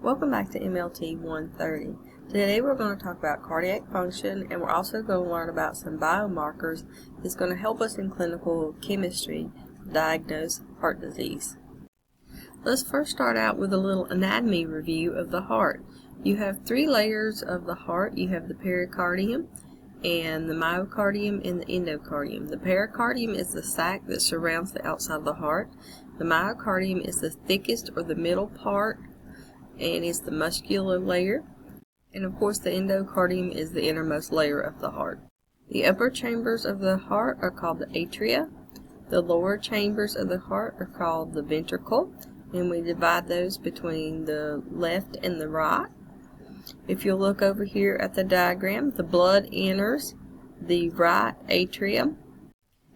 Welcome back to MLT 130. Today we're going to talk about cardiac function, and we're also going to learn about some biomarkers that's going to help us in clinical chemistry to diagnose heart disease. Let's first start out with a little anatomy review of the heart. You have three layers of the heart. You have the pericardium and the myocardium and the endocardium. The pericardium is the sac that surrounds the outside of the heart. The myocardium is the thickest or the middle part and is the muscular layer. And of course the endocardium is the innermost layer of the heart. The upper chambers of the heart are called the atria. The lower chambers of the heart are called the ventricle, and we divide those between the left and the right. If you look over here at the diagram, the blood enters the right atrium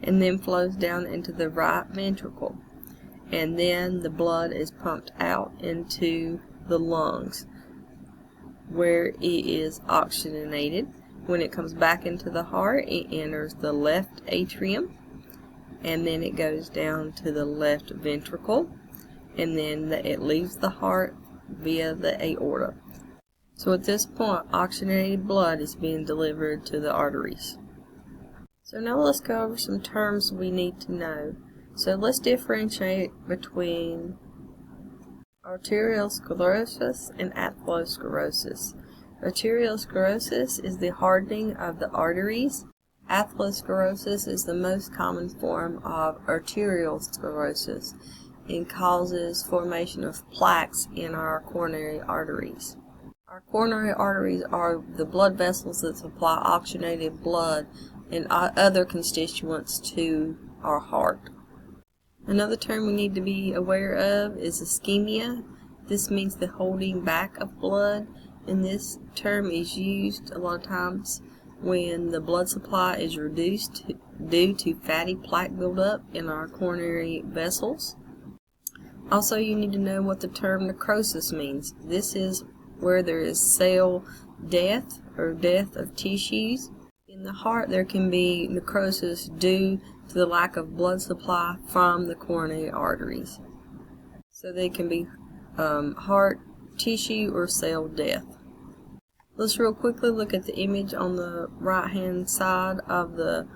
and then flows down into the right ventricle, and then the blood is pumped out into the lungs where it is oxygenated. When it comes back into the heart, it enters the left atrium and then it goes down to the left ventricle, and then it leaves the heart via the aorta. So at this point, oxygenated blood is being delivered to the arteries. So now let's go over some terms we need to know. So let's differentiate between arteriosclerosis and atherosclerosis. Arteriosclerosis is the hardening of the arteries. Atherosclerosis is the most common form of arterial sclerosis and causes formation of plaques in our coronary arteries. Our coronary arteries are the blood vessels that supply oxygenated blood and other constituents to our heart. Another term we need to be aware of is ischemia. This means the holding back of blood, and this term is used a lot of times when the blood supply is reduced due to fatty plaque buildup in our coronary vessels. Also, you need to know what the term necrosis means. This is where there is cell death or death of tissues. In the heart, there can be necrosis due to the lack of blood supply from the coronary arteries. So they can be heart tissue or cell death. Let's real quickly look at the image on the right hand side of the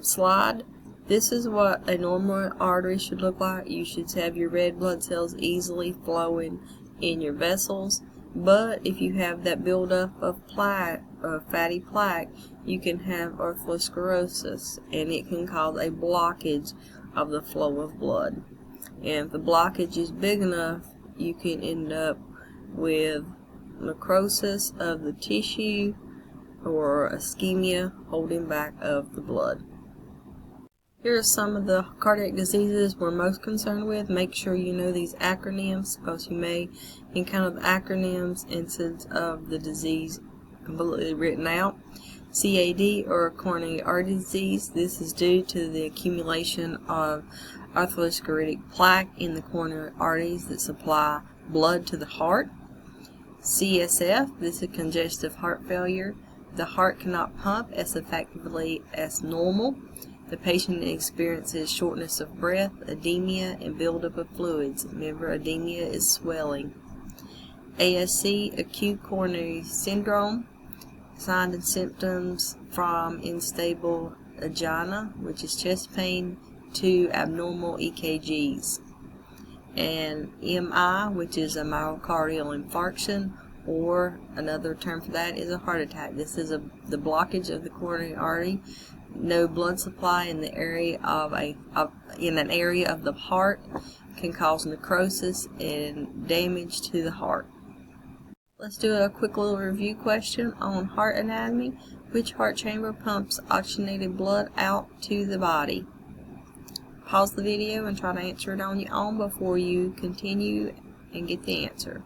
slide. This is what a normal artery should look like. You should have your red blood cells easily flowing in your vessels. But if you have that buildup of plaque, fatty plaque, you can have atherosclerosis, and it can cause a blockage of the flow of blood. And if the blockage is big enough, you can end up with necrosis of the tissue or ischemia, holding back of the blood. Here are some of the cardiac diseases we're most concerned with. Make sure you know these acronyms, because you may encounter the acronyms instead of the disease completely written out. CAD, or coronary artery disease. This is due to the accumulation of atherosclerotic plaque in the coronary arteries that supply blood to the heart. CSF, this is congestive heart failure. The heart cannot pump as effectively as normal. The patient experiences shortness of breath, edema, and buildup of fluids. Remember, edema is swelling. ASC, acute coronary syndrome. Signs and symptoms from unstable angina, which is chest pain, to abnormal EKGs. And MI, which is a myocardial infarction, or another term for that is a heart attack. This is the blockage of the coronary artery. No blood supply in the area in an area of the heart can cause necrosis and damage to the heart. Let's do a quick little review question on heart anatomy. Which heart chamber pumps oxygenated blood out to the body? Pause the video and try to answer it on your own before you continue and get the answer.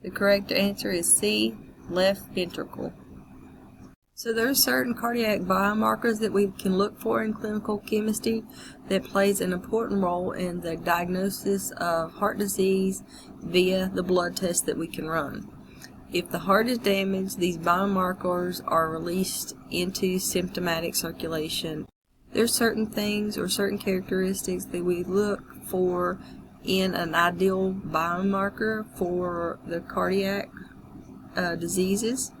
The correct answer is C, left ventricle. So there are certain cardiac biomarkers that we can look for in clinical chemistry that plays an important role in the diagnosis of heart disease via the blood test that we can run. If the heart is damaged, these biomarkers are released into symptomatic circulation. There are certain things or certain characteristics that we look for in an ideal biomarker for the cardiac diseases.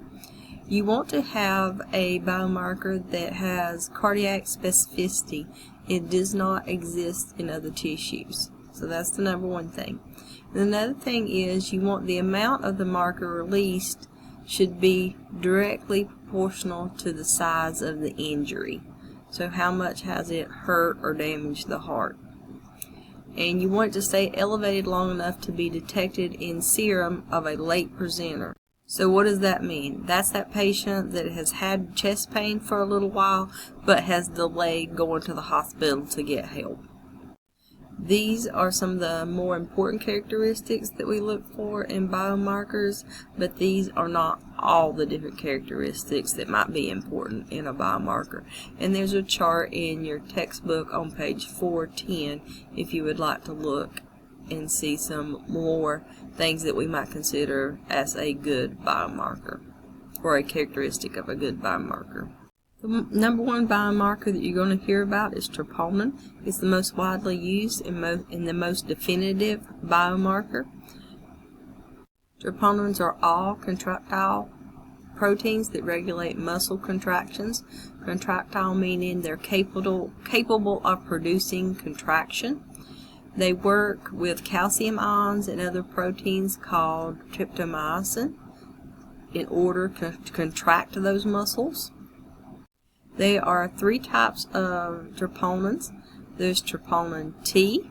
You want to have a biomarker that has cardiac specificity. It does not exist in other tissues. So that's the number one thing. And another thing is you want the amount of the marker released should be directly proportional to the size of the injury. So how much has it hurt or damaged the heart? And you want it to stay elevated long enough to be detected in serum of a late presenter. So what does that mean? That's that patient that has had chest pain for a little while but has delayed going to the hospital to get help. These are some of the more important characteristics that we look for in biomarkers, but these are not all the different characteristics that might be important in a biomarker. And there's a chart in your textbook on page 410 if you would like to look and see some more things that we might consider as a good biomarker or a characteristic of a good biomarker. The number one biomarker that you're going to hear about is troponin. It's the most widely used and the most definitive biomarker. Troponins are all contractile proteins that regulate muscle contractions. Contractile meaning they're capable of producing contraction. They work with calcium ions and other proteins called tryptomyosin in order to contract those muscles. There are three types of troponins. There's troponin T,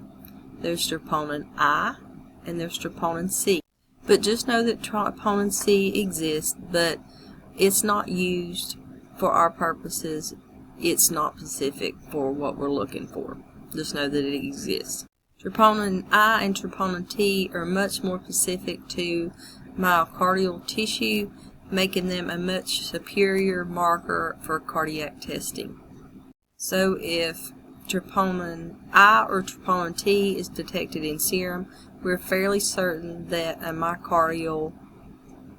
there's troponin I, and there's troponin C. But just know that troponin C exists, but it's not used for our purposes. It's not specific for what we're looking for. Just know that it exists. Troponin I and troponin T are much more specific to myocardial tissue, making them a much superior marker for cardiac testing. So if troponin I or troponin T is detected in serum, we're fairly certain that a myocardial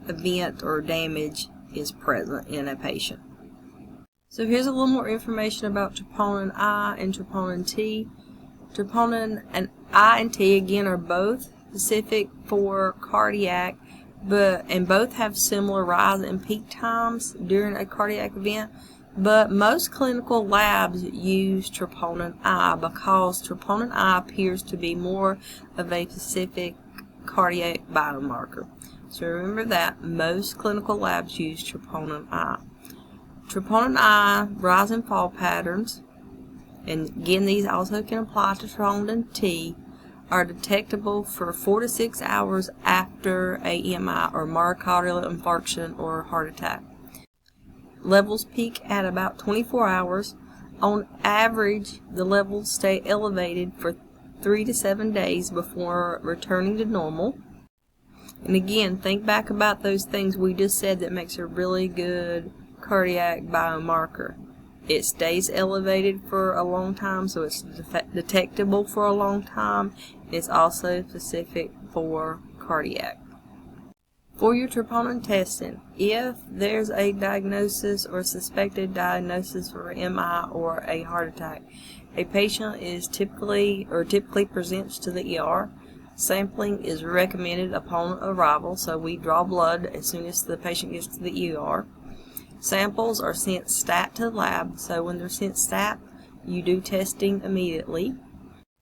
event or damage is present in a patient. So here's a little more information about troponin I and troponin T. Troponin and I and T again are both specific for cardiac, and both have similar rise and peak times during a cardiac event, but most clinical labs use troponin I because troponin I appears to be more of a specific cardiac biomarker. So remember that most clinical labs use troponin I. Troponin I rise and fall patterns, and again these also can apply to troponin T, are detectable for 4 to 6 hours after AMI or myocardial infarction or heart attack. Levels peak at about 24 hours. On average, the levels stay elevated for 3 to 7 days before returning to normal. And again, think back about those things we just said that makes a really good cardiac biomarker. It stays elevated for a long time, so it's detectable for a long time. It's also specific for cardiac. For your troponin testing, if there's a diagnosis or suspected diagnosis for MI or a heart attack, a patient is typically presents to the ER. Sampling is recommended upon arrival, so we draw blood as soon as the patient gets to the ER. Samples are sent stat to the lab, so when they're sent stat, you do testing immediately.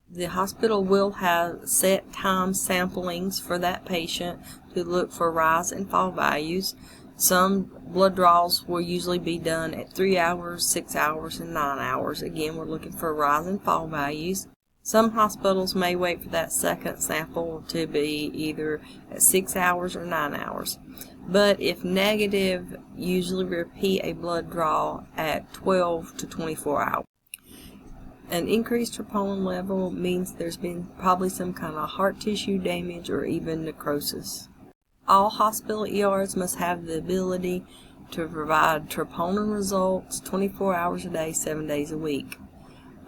The hospital will have set time samplings for that patient to look for rise and fall values. Some blood draws will usually be done at 3 hours, 6 hours, and 9 hours. Again, we're looking for rise and fall values. Some hospitals may wait for that second sample to be either at 6 hours or 9 hours. But if negative, usually repeat a blood draw at 12 to 24 hours. An increased troponin level means there's been probably some kind of heart tissue damage or even necrosis. All hospital ERs must have the ability to provide troponin results 24 hours a day, 7 days a week.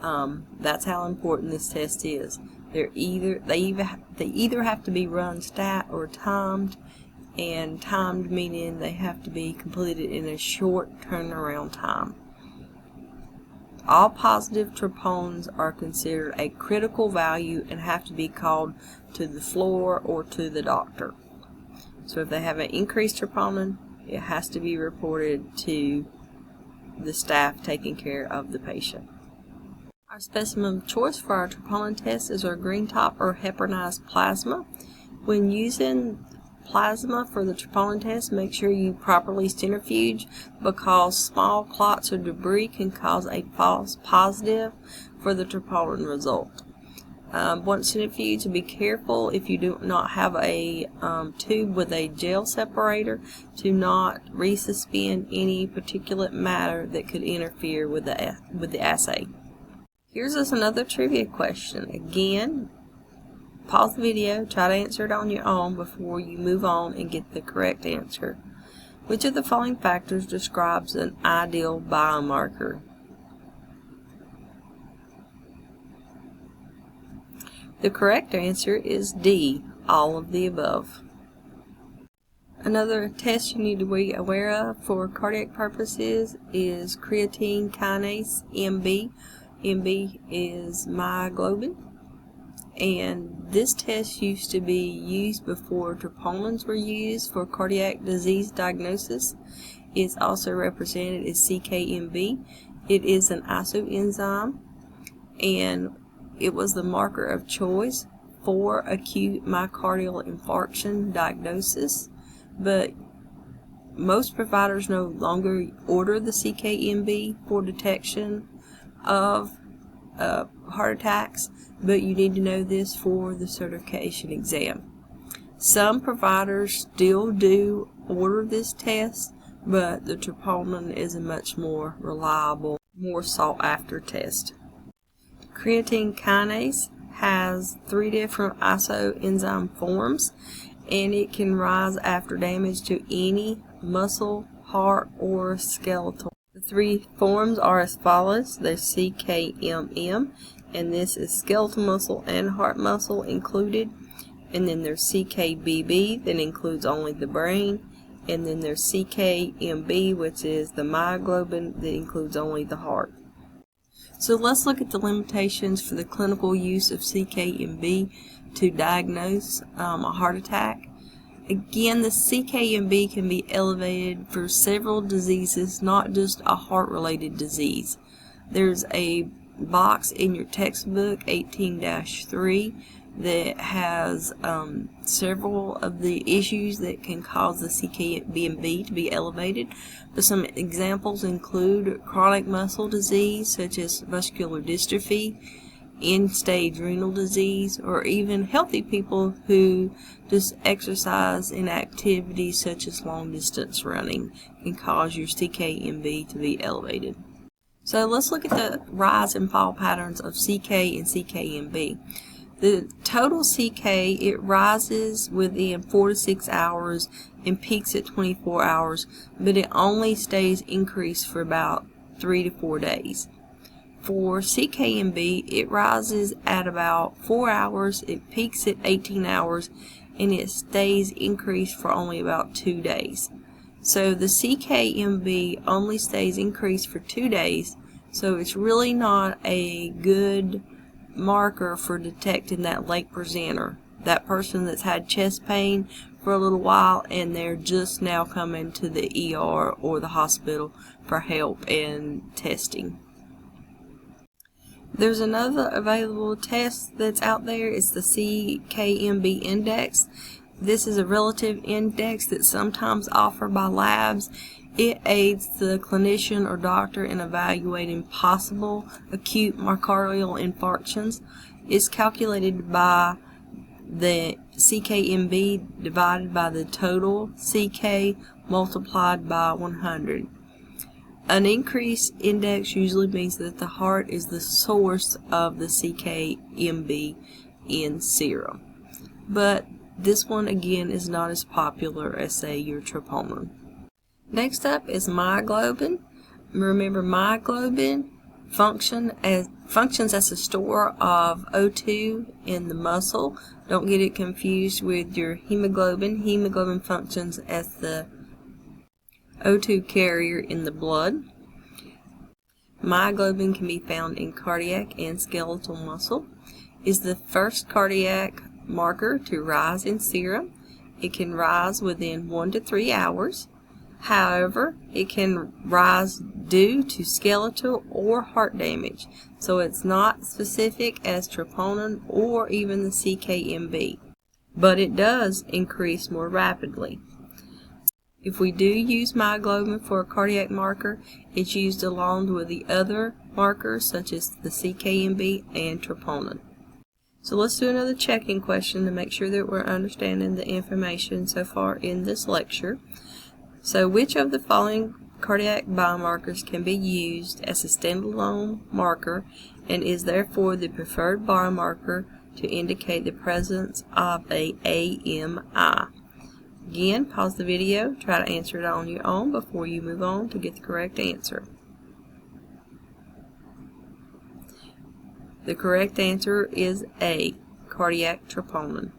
That's how important this test is. They either have to be run stat or timed, and timed meaning they have to be completed in a short turnaround time. All positive troponins are considered a critical value and have to be called to the floor or to the doctor. So if they have an increased troponin, it has to be reported to the staff taking care of the patient. Our specimen of choice for our troponin test is our green top or heparinized plasma. When using plasma for the troponin test, make sure you properly centrifuge, because small clots or debris can cause a false positive for the troponin result. Once centrifuged, be careful if you do not have a tube with a gel separator to not resuspend any particulate matter that could interfere with the assay. Here's us another trivia question. Again, pause the video, try to answer it on your own before you move on and get the correct answer. Which of the following factors describes an ideal biomarker? The correct answer is D, all of the above. Another test you need to be aware of for cardiac purposes is creatine kinase, MB. MB is myoglobin. And this test used to be used before troponins were used for cardiac disease diagnosis. It's also represented as CKMB. It is an isoenzyme, and it was the marker of choice for acute myocardial infarction diagnosis, but most providers no longer order the CKMB for detection of heart attacks, but you need to know this for the certification exam. Some providers still do order this test, but the troponin is a much more reliable, more sought after test. Creatine kinase has 3 different isoenzyme forms, and it can rise after damage to any muscle, heart, or skeletal. The 3 forms are as follows. There's CKMM, and this is skeletal muscle and heart muscle included. And then there's CKBB, that includes only the brain. And then there's CKMB, which is the myoglobin, that includes only the heart. So let's look at the limitations for the clinical use of CKMB to diagnose a heart attack. Again, the CKMB can be elevated for several diseases, not just a heart-related disease. There's a box in your textbook, 18-3, that has several of the issues that can cause the CKMB to be elevated. But some examples include chronic muscle disease, such as muscular dystrophy, end-stage renal disease, or even healthy people who just exercise in activities such as long-distance running can cause your CKMB to be elevated. So let's look at the rise and fall patterns of CK and CKMB. The total CK, it rises within 4 to 6 hours and peaks at 24 hours, but it only stays increased for about 3 to 4 days. For CKMB, it rises at about 4 hours, it peaks at 18 hours, and it stays increased for only about 2 days. So the CKMB only stays increased for 2 days, so it's really not a good marker for detecting that late presenter, that person that's had chest pain for a little while and they're just now coming to the ER or the hospital for help and testing. There's another available test that's out there. It's the CKMB index. This is a relative index that's sometimes offered by labs. It aids the clinician or doctor in evaluating possible acute myocardial infarctions. It's calculated by the CKMB divided by the total CK multiplied by 100. An increased index usually means that the heart is the source of the CKMB in serum. But this one again is not as popular as, say, your troponin. Next up is myoglobin. Remember, myoglobin functions as a store of O2 in the muscle. Don't get it confused with your hemoglobin. Hemoglobin functions as the O2 carrier in the blood. Myoglobin can be found in cardiac and skeletal muscle. Is the first cardiac marker to rise in serum. It can rise within 1 to 3 hours. However, it can rise due to skeletal or heart damage, so it's not specific as troponin or even the CKMB, but it does increase more rapidly. If we do use myoglobin for a cardiac marker, it's used along with the other markers such as the CKMB and troponin. So let's do another check-in question to make sure that we're understanding the information so far in this lecture. So which of the following cardiac biomarkers can be used as a standalone marker and is therefore the preferred biomarker to indicate the presence of a AMI? Again, pause the video, try to answer it on your own before you move on to get the correct answer. The correct answer is A, cardiac troponin.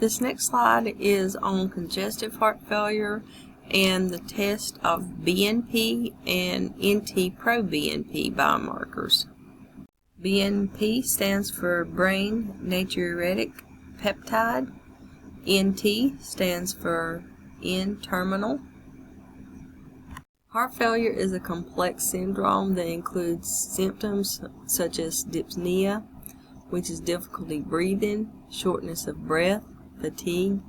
This next slide is on congestive heart failure and the test of BNP and NT-proBNP biomarkers. BNP stands for brain natriuretic peptide. NT stands for N-terminal. Heart failure is a complex syndrome that includes symptoms such as dyspnea, which is difficulty breathing, shortness of breath, fatigue,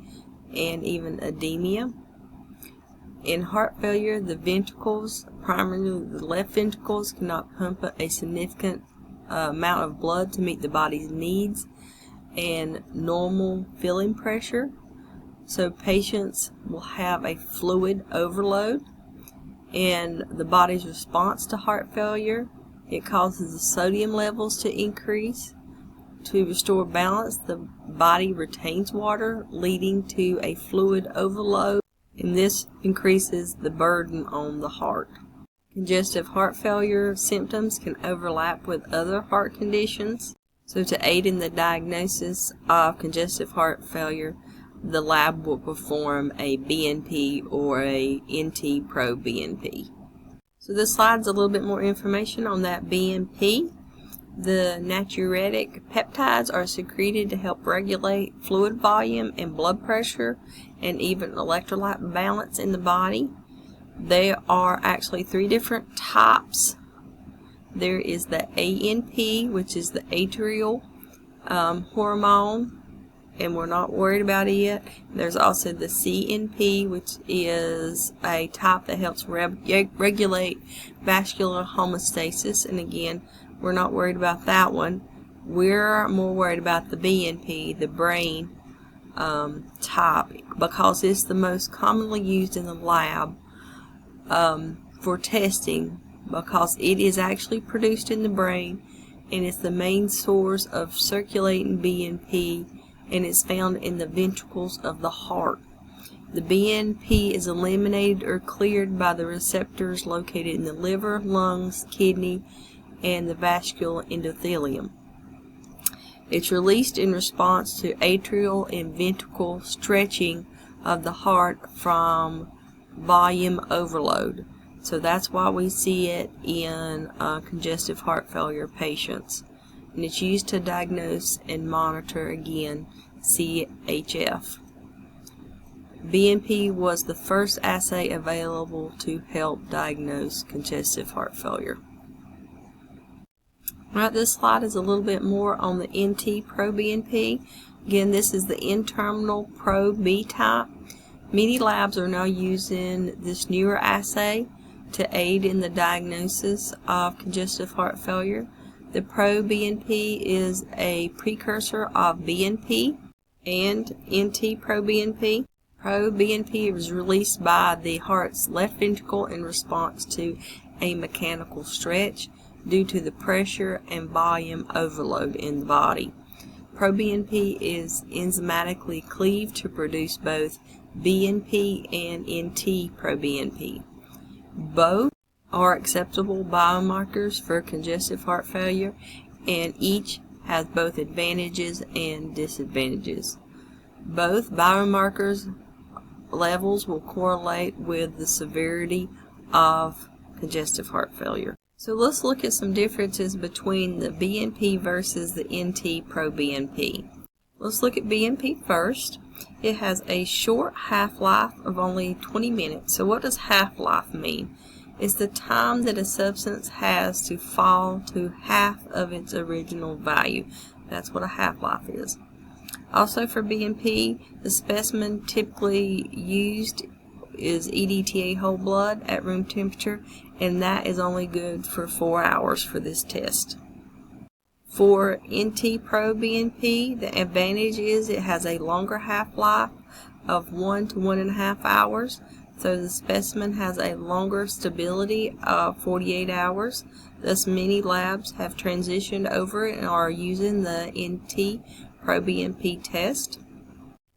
and even edema. In heart failure, the ventricles, primarily the left ventricles, cannot pump a significant amount of blood to meet the body's needs and normal filling pressure. So patients will have a fluid overload. And the body's response to heart failure, it causes the sodium levels to increase. To restore balance, the body retains water, leading to a fluid overload, and this increases the burden on the heart. Congestive heart failure symptoms can overlap with other heart conditions. So to aid in the diagnosis of congestive heart failure, the lab will perform a BNP or a NT-proBNP. So this slide's a little bit more information on that BNP. The natriuretic peptides are secreted to help regulate fluid volume and blood pressure and even electrolyte balance in the body. There are actually 3 different types. There is the ANP, which is the atrial hormone, and we're not worried about it yet. There's also the CNP, which is a type that helps regulate vascular homeostasis, and again, we're not worried about that one. We're more worried about the BNP, the brain type, because it's the most commonly used in the lab for testing, because it is actually produced in the brain and it's the main source of circulating BNP, and it's found in the ventricles of the heart. The BNP is eliminated or cleared by the receptors located in the liver, lungs, kidney, and the vascular endothelium. It's released in response to atrial and ventricle stretching of the heart from volume overload. So that's why we see it in congestive heart failure patients. And it's used to diagnose and monitor, again, CHF. BNP was the first assay available to help diagnose congestive heart failure. Alright, this slide is a little bit more on the NT-proBNP. Again, this is the N-terminal Pro-B type. Many labs are now using this newer assay to aid in the diagnosis of congestive heart failure. The Pro-BNP is a precursor of BNP and NT-proBNP. Pro-BNP was released by the heart's left ventricle in response to a mechanical stretch due to the pressure and volume overload in the body. Pro-BNP is enzymatically cleaved to produce both BNP and NT-proBNP. Both are acceptable biomarkers for congestive heart failure, and each has both advantages and disadvantages. Both biomarkers levels will correlate with the severity of congestive heart failure. So let's look at some differences between the BNP versus the NT-proBNP. Let's look at BNP first. It has a short half-life of only 20 minutes. So what does half-life mean? It's the time that a substance has to fall to half of its original value. That's what a half-life is. Also for BNP, the specimen typically used is EDTA whole blood at room temperature, and that is only good for 4 hours for this test. For NT-proBNP, the advantage is it has a longer half-life of 1 to 1.5 hours, so the specimen has a longer stability of 48 hours. Thus, many labs have transitioned over and are using the NT-proBNP test.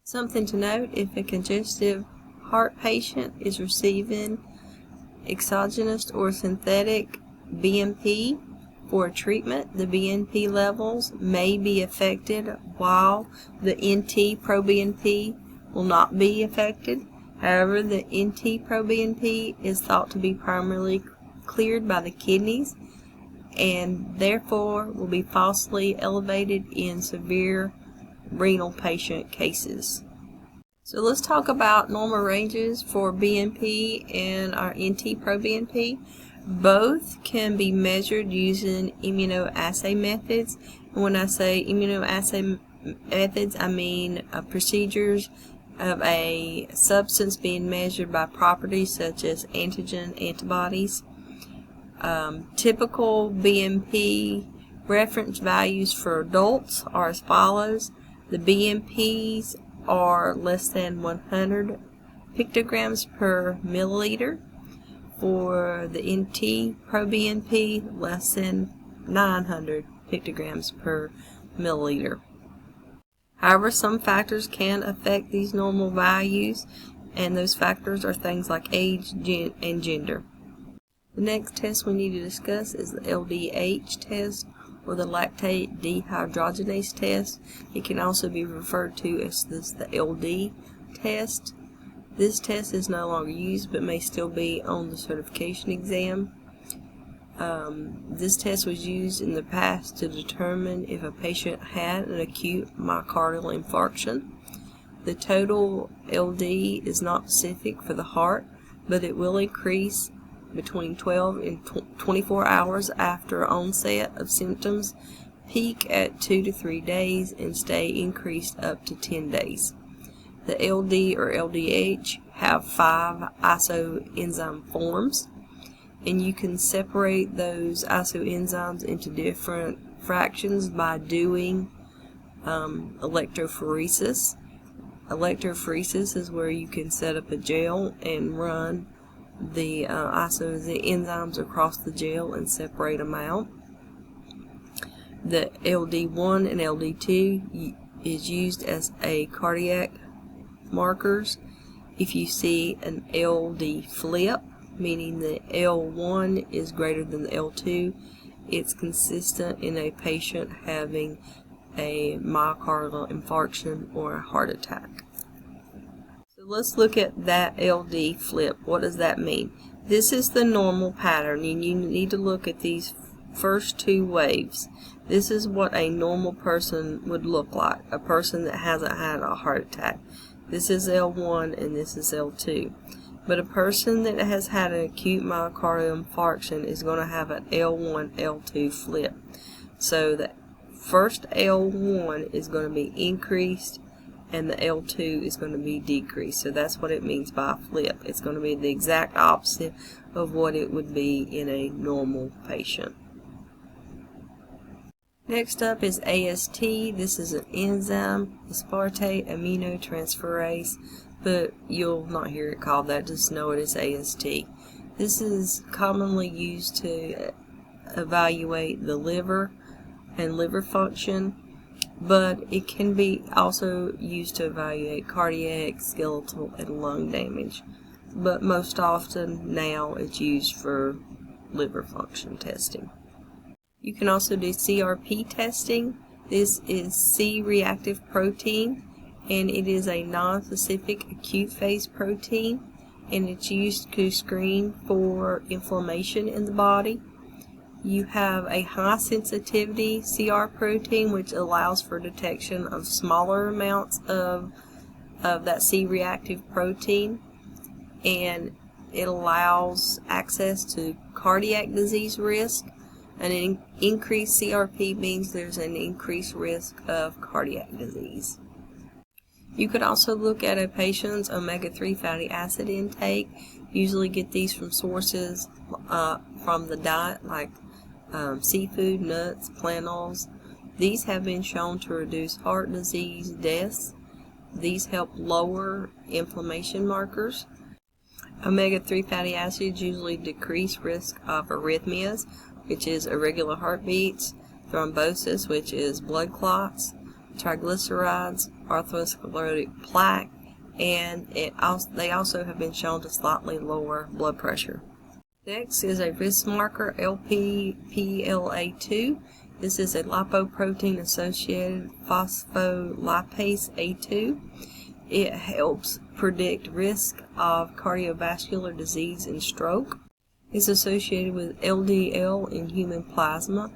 Something to note, if a congestive heart patient is receiving exogenous or synthetic BNP for treatment, the BNP levels may be affected while the NT-proBNP will not be affected. However, the NT-proBNP is thought to be primarily cleared by the kidneys and therefore will be falsely elevated in severe renal patient cases. So let's talk about normal ranges for BNP and our NT-proBNP. Both can be measured using immunoassay methods. And when I say immunoassay methods, I mean procedures of a substance being measured by properties such as antigen antibodies. Typical BNP reference values for adults are as follows. The BNPs are less than 100 picograms per milliliter. For the NT-proBNP, less than 900 picograms per milliliter. However, some factors can affect these normal values, and those factors are things like age and gender. The next test we need to discuss is the LDH test, or the lactate dehydrogenase test. It can also be referred to as the LD test. This test is no longer used but may still be on the certification exam. This test was used in the past to determine if a patient had an acute myocardial infarction. The total LD is not specific for the heart, but it will increase between 12 and 24 hours after onset of symptoms, peak at 2 to 3 days, and stay increased up to 10 days. The LD or LDH have 5 isoenzyme forms, and you can separate those isoenzymes into different fractions by doing electrophoresis. Electrophoresis is where you can set up a gel and run the enzymes across the gel and separate them out. The LD1 and LD2 is used as a cardiac markers. If you see an LD flip, meaning the L1 is greater than the L2, it's consistent in a patient having a myocardial infarction or a heart attack. So let's look at that LD flip. What does that mean? This is the normal pattern, and you need to look at these first 2 waves. This is what a normal person would look like, a person that hasn't had a heart attack. This is L1 and this is L2. But a person that has had an acute myocardial infarction is going to have an L1, L2 flip. So the first L1 is going to be increased and the L2 is going to be decreased. So that's what it means by a flip. It's going to be the exact opposite of what it would be in a normal patient. Next up is AST. This is an enzyme, aspartate aminotransferase, but you'll not hear it called that, just know it is AST. This is commonly used to evaluate the liver and liver function, but it can be also used to evaluate cardiac, skeletal, and lung damage. But most often now it's used for liver function testing. You can also do CRP testing. This is C-reactive protein, and it is a non-specific acute phase protein, and it's used to screen for inflammation in the body. You have a high sensitivity CR protein, which allows for detection of smaller amounts of that C-reactive protein, and it allows access to cardiac disease risk. An increased CRP means there's an increased risk of cardiac disease. You could also look at a patient's omega-3 fatty acid intake. Usually get these from sources from the diet, like seafood, nuts, plant oils. These have been shown to reduce heart disease deaths. These help lower inflammation markers. Omega-3 fatty acids usually decrease risk of arrhythmias, which is irregular heartbeats, thrombosis, which is blood clots, triglycerides, atherosclerotic plaque, and they also have been shown to slightly lower blood pressure. Next is a risk marker, LPPLA2. This is a lipoprotein-associated phospholipase A2. It helps predict risk of cardiovascular disease and stroke. It's associated with LDL in human plasma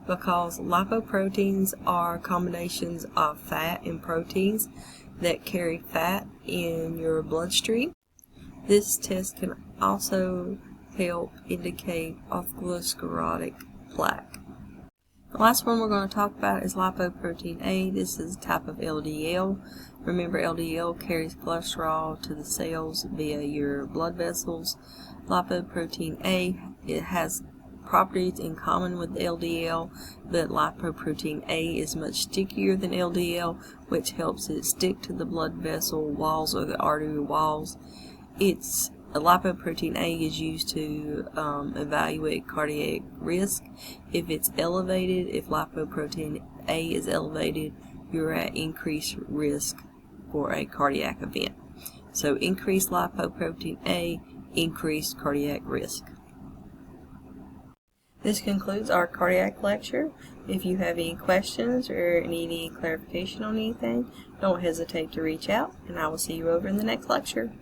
because lipoproteins are combinations of fat and proteins that carry fat in your bloodstream. This test can also help indicate atherosclerotic plaque. The last one we're going to talk about is lipoprotein A. This is a type of LDL. Remember, LDL carries cholesterol to the cells via your blood vessels. Lipoprotein A, it has properties in common with LDL, but lipoprotein A is much stickier than LDL, which helps it stick to the blood vessel walls or the artery walls. Lipoprotein A is used to evaluate cardiac risk. If it's elevated, if lipoprotein A is elevated, you're at increased risk for a cardiac event. So increased lipoprotein A, increased cardiac risk. This concludes our cardiac lecture. If you have any questions or need any clarification on anything, don't hesitate to reach out, and I will see you over in the next lecture.